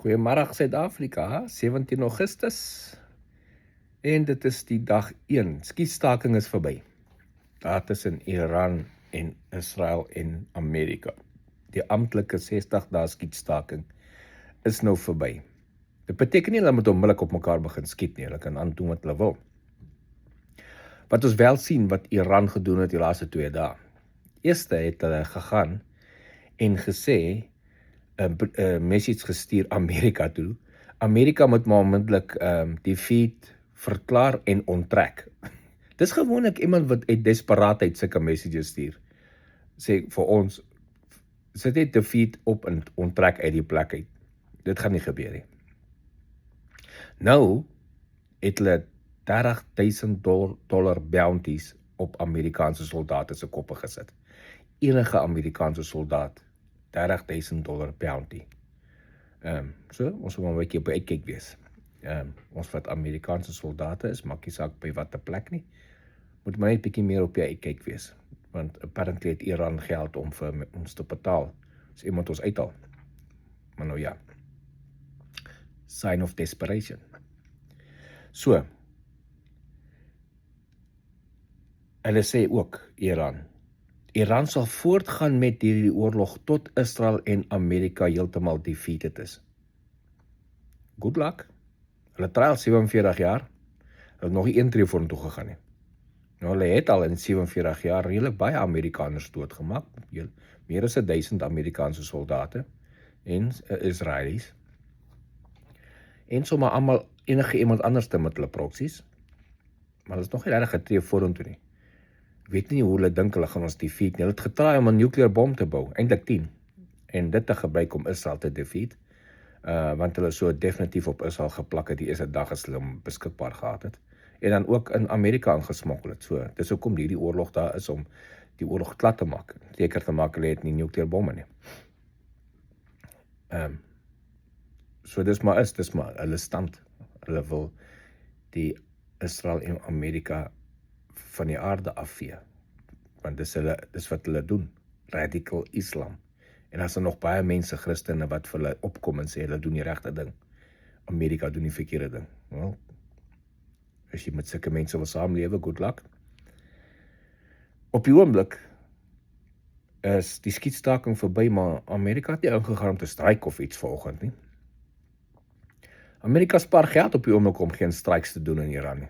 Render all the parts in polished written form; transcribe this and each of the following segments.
Goeiemôre Suid-Afrika, 17 Augustus en dit is die dag 1. Skietstaking is verby. Daar tussen Iran en Israel en Amerika. Die amptelike 60 dae skietstaking is nou verby. Dit beteken nie hulle moet onmiddellik op mekaar begin skiet nie, hulle kan aandoen wat hulle wil. Wat ons wel sien wat Iran gedoen het die laaste 2 dae. Eerste het hulle gegaan en gesê 'n message gestuur Amerika toe. Amerika moet maar onmiddellik die feed verklaar en onttrek. Dis gewoonlik iemand wat uit desperaatheid sulke messages stuur. Sê vir ons, sit net die feed op en onttrek uit die plek uit. Dit gaan nie gebeur nie. Nou het hulle $30,000 bounties op Amerikaanse soldate se koppe gesit. Enige Amerikaanse soldaat $30,000 bounty. So, ons moet maar 'n bietjie op uitkyk wees. Ons wat Amerikaanse soldate is, maak nie saak by watter plek nie, moet maar net bietjie meer op die uitkyk wees, want apparently het Iran geld om vir ons te betaal, as iemand ons uithaal. Maar nou ja, sign of desperation. So, hulle sê ook, Iran sal voortgaan met hierdie oorlog tot Israel en Amerika heeltemal defeated is. Good luck. Hulle try al 47 jaar. Hulle het nog nie een tree vorentoe gegaan nie. Nou, hulle het al in 47 jaar redelik baie Amerikaners doodgemaak. Meer as 1000 Amerikaanse soldate en Israelies. En sommer almal enige iemand anders te met hulle proksies. Maar hulle is nog nie regtig 'n tree vorentoe nie. Ek weet nie hoe hulle dink hulle gaan ons defeat nie. Hulle het getraai om 'n nuclear bom te bou, eintlik 10. En dit te gebruik om Israel te defeat. Want hulle so definitief op Israel geplak het die eerste dag as hulle hom beskikbaar gehad het. En dan ook in Amerika ingesmokkel het. So, dis hoekom hierdie oorlog daar is om die oorlog plat te maak. Seker te maak hulle het nie nuclear bomme nie. So dis maar hulle stand. Hulle wil die Israel en Amerika van die aarde afvee. Want dis wat hulle doen. Radical Islam. En as nog baie mense, Christene, wat vir hulle opkom en sê, hulle doen die regte ding. Amerika doen die verkeerde ding. Well, as jy met sulke mense wil saamlewe, good luck. Op die oomblik is die skietstaking verby, maar Amerika het nie ingegaan om te stryk of iets vanoggend nie. Amerika spaar geld op die oomblik om geen strikes te doen in Iran nie.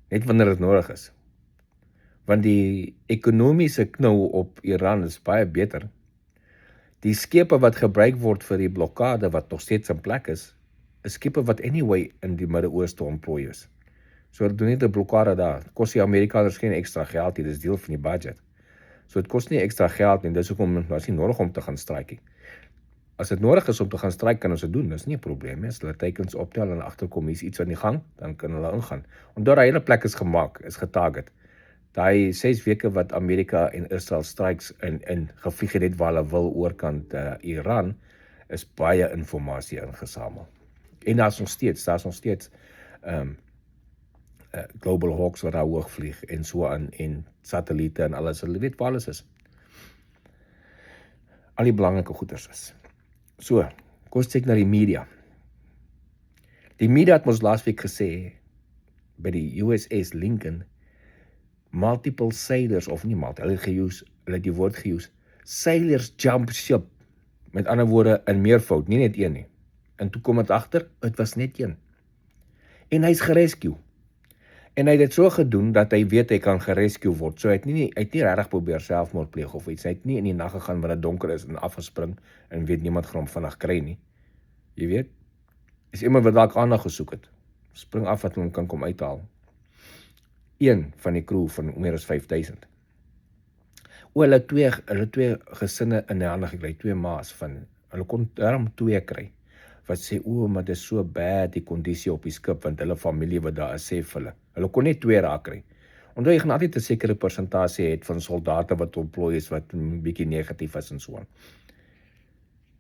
Net wanneer dit nodig is. Want die ekonomiese knou op Iran is baie beter. Die skepe wat gebruik word vir die blokkade wat nog steeds in plek is skepe wat anyway in die Midde-Ooste ontplooi is. So hulle doen net 'n blokkade daar. Dit kos die Amerikaners geen ekstra geld nie, dis deel van die budget. So dit kos nie ekstra geld nie, dis hoekom is nie nodig om te gaan stryk nie. As dit nodig is om te gaan stryk, kan ons dit doen, dis nie 'n probleem nie. As hulle teikens optel en agterkom hier's iets aan die gang, dan kan hulle ingaan. Omdat daai hele plek is gemaak, is getarget. Daai 6 weke wat Amerika en Israel strikes in gevlieg het waar hulle wil oorkant Iran, is baie inligting ingesamel. En daar's nog steeds Global Hawks wat daar hoog vlieg en so aan en satelliete en alles. Hulle weet waar alles is. Al die belangrike goeders is. So, kom ons kyk na die media. Die media het ons laasweek gesê by die USS Lincoln multiple sailors of nie multiple, hulle het die woord geuse, sailors jump ship. Met ander woorde in meervoud, nie net een nie. En toe kom dit agter, dit was net een. En hy's gerescue. En hy het dit so gedoen dat hy weet hy kan gerescue word. So hy het nie regtig probeer selfmoord pleeg of iets. Hy het nie in die nag gegaan wanneer dit donker is en afgespring en weet niemand gaan hom vinnig kry nie. Jy weet, is iemand wat dalk aandag gesoek het. Spring af wat hom kan kom uithaal. Een van die crew van meer as 5000. Hulle twee gesinne in die hande gekry, 2 maas van, hulle kon daarom 2 kry. Wat sê, maar dit is so bad die kondisie op die skip, want hulle familie wat daar is, sê vir hulle kon net 2 raak kry. Omdat jy gaan altyd 'n sekere persentasie het van soldate wat ontplooi is, wat 'n bietjie negatief is en so aan.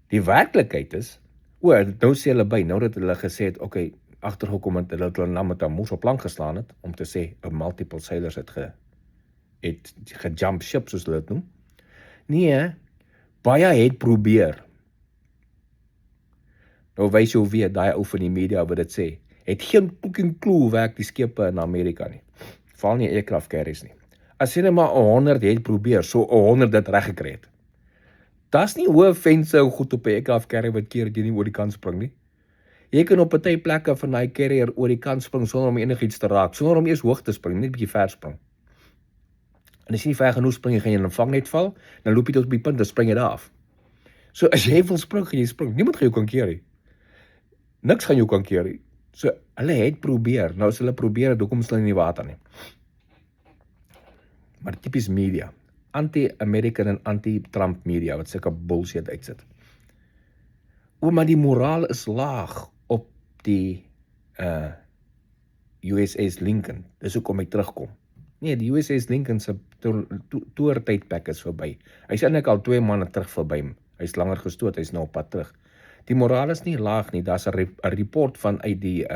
Die werklikheid is, nou sê hulle by, nou dat hulle gesê het, okay, agtergekom het, hulle nou met 'n moes op plank geslaan het, om te sê, 'n multiple sailors het gejump ship, soos hulle dit noem. Nee, baie het probeer. Nou wys jou weer, daai ou van die media wat dit sê, het geen fucking clue hoe werk die skepe in Amerika nie. Val nie aircraft carriers nie. As jy net maar 100 het probeer, so 100 dit reg gekry het. Daar's nie hoë vense en goed op 'n aircraft carrier wat keer dat jy nie oor die kant spring nie. Jy kan op party plekke van daai carrier oor die kant spring sonder om enigiets te raak, sonder om eers hoog te spring, net 'n bietjie ver spring. En as jy nie ver genoeg spring, gaan jy in 'n vangnet val, dan loop jy tot op die punt, dan spring jy daar af. So as jy wil spring, gaan jy spring. Niemand gaan jou kan keer nie. Niks gaan jou kan keer nie. So hulle het probeer. Nou as hulle probeer, hoekom is hulle nie in die water nie? Maar tipies media, anti-American en anti-Trump media wat sulke bullshit uitsit. Maar die moraal is laag op die USS Lincoln. Dis hoekom hy terugkom. Nee, die USS Lincoln se toertydperk is verby. Hy's eintlik al 2 maande terug verby. Hy's langer gestoot, hy's nou op pad terug. Die moraal is nie laag nie. Daar's 'n report vanuit die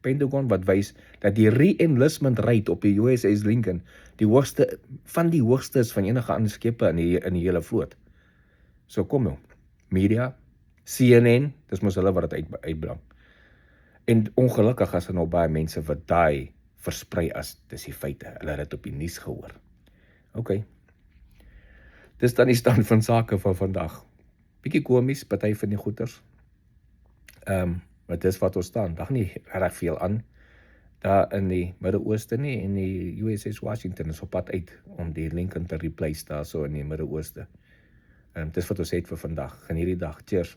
Pentagon wat wys dat die re-enlistment rate op die USS Lincoln die hoogste is van enige ander skepe in die hele vloot. So kom nou. Media, CNN, dis mos hulle wat dit uitbring. En ongelukkig as er nou baie mense wat daai versprei as dis die feite. Hulle het dit op die nuus gehoor. OK. Dis dan die stand van sake van vandag. Bietjie komies, party van die goeters. Maar dis wat ons staan. Dag nie reg veel aan. Daar in die Midde-Ooste nie, en die USS Washington is op pad uit om die Lincoln te replace daar so in die Midde-Ooste. Dis wat ons het vir vandag. Geniet die dag. Cheers.